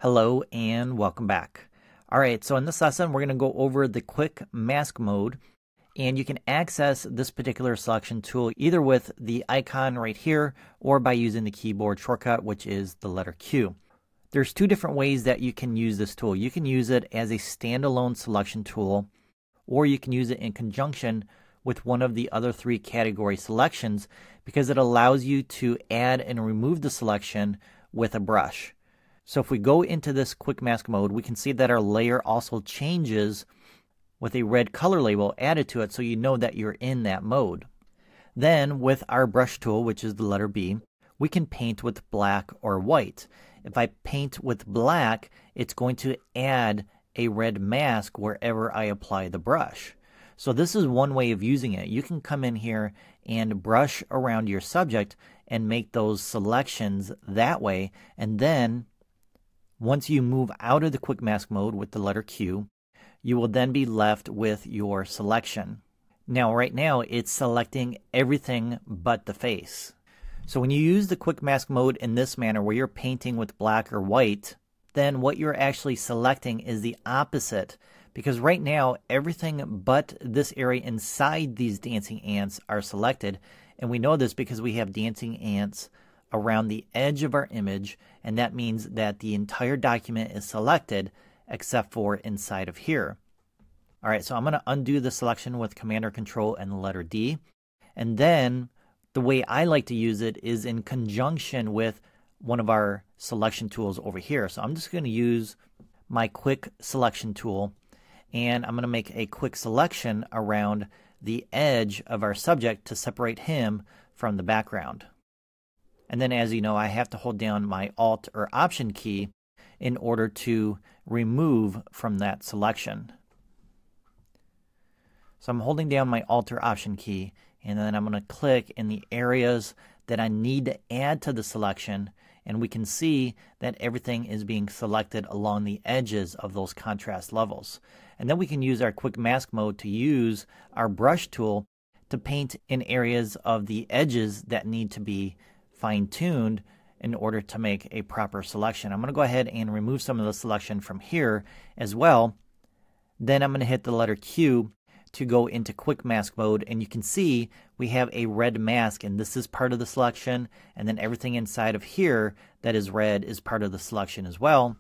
Hello and welcome back. All right, so in this lesson, we're going to go over the quick mask mode, and you can access this particular selection tool either with the icon right here or by using the keyboard shortcut, which is the letter Q. There's two different ways that you can use this tool. You can use it as a standalone selection tool, or you can use it in conjunction with one of the other three category selections because it allows you to add and remove the selection with a brush. So if we go into this quick mask mode, we can see that our layer also changes with a red color label added to it so you know that you're in that mode. Then with our brush tool, which is the letter B, we can paint with black or white. If I paint with black, it's going to add a red mask wherever I apply the brush. So this is one way of using it. You can come in here and brush around your subject and make those selections that way, and then once you move out of the quick mask mode with the letter Q, you will then be left with your selection. Now, right now, it's selecting everything but the face. So when you use the quick mask mode in this manner where you're painting with black or white, then what you're actually selecting is the opposite. Because right now, everything but this area inside these dancing ants are selected. And we know this because we have dancing ants around the edge of our image, and that means that the entire document is selected except for inside of here. All right, so I'm going to undo the selection with Command or Control and the letter D. And then the way I like to use it is in conjunction with one of our selection tools over here. So I'm just going to use my quick selection tool, and I'm going to make a quick selection around the edge of our subject to separate him from the background. And then, as you know, I have to hold down my Alt or Option key in order to remove from that selection. So I'm holding down my Alt or Option key, and then I'm going to click in the areas that I need to add to the selection, and we can see that everything is being selected along the edges of those contrast levels. And then we can use our quick mask mode to use our brush tool to paint in areas of the edges that need to be fine-tuned in order to make a proper selection. I'm going to go ahead and remove some of the selection from here as well. Then I'm going to hit the letter Q to go into quick mask mode, and you can see we have a red mask, and this is part of the selection, and then everything inside of here that is red is part of the selection as well.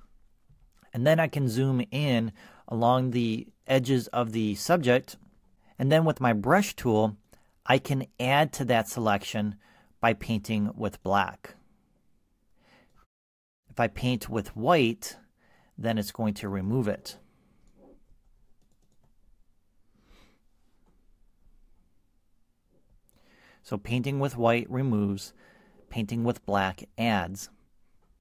And then I can zoom in along the edges of the subject, and then with my brush tool I can add to that selection by painting with black. If I paint with white, then it's going to remove it. So painting with white removes, painting with black adds.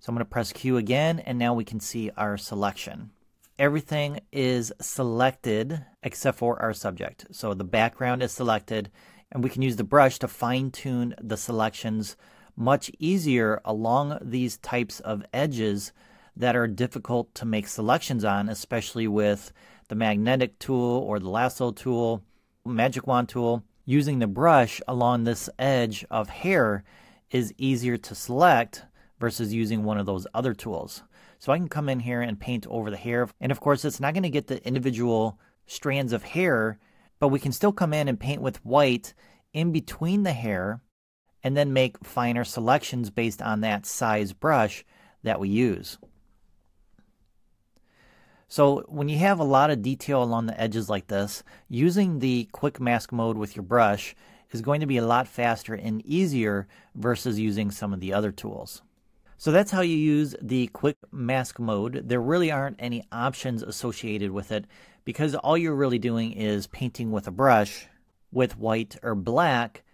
So I'm going to press Q again, and now we can see our selection. Everything is selected except for our subject. So the background is selected, and we can use the brush to fine-tune the selections much easier along these types of edges that are difficult to make selections on, especially with the magnetic tool or the lasso tool, magic wand tool. Using the brush along this edge of hair is easier to select versus using one of those other tools. So I can come in here and paint over the hair, and of course it's not going to get the individual strands of hair, but we can still come in and paint with white in between the hair and then make finer selections based on that size brush that we use. So when you have a lot of detail along the edges like this, using the quick mask mode with your brush is going to be a lot faster and easier versus using some of the other tools. So that's how you use the quick mask mode. There really aren't any options associated with it because all you're really doing is painting with a brush with white or black,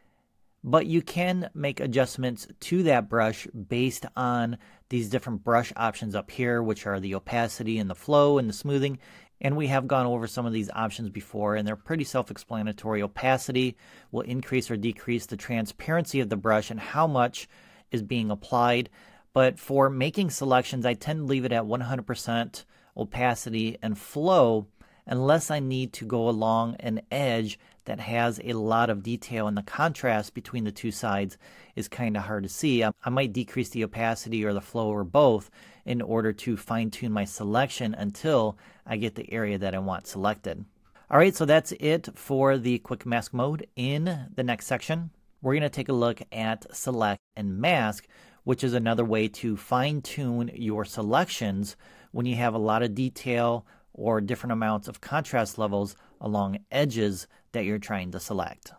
but you can make adjustments to that brush based on these different brush options up here, which are the opacity and the flow and the smoothing. And we have gone over some of these options before, and they're pretty self-explanatory. Opacity will increase or decrease the transparency of the brush and how much is being applied. But for making selections, I tend to leave it at 100% opacity and flow unless I need to go along an edge that has a lot of detail, and the contrast between the two sides is kind of hard to see. I might decrease the opacity or the flow or both in order to fine tune my selection until I get the area that I want selected. All right, so that's it for the quick mask mode. In the next section, we're going to take a look at select and mask, which is another way to fine tune your selections when you have a lot of detail or different amounts of contrast levels along edges that you're trying to select.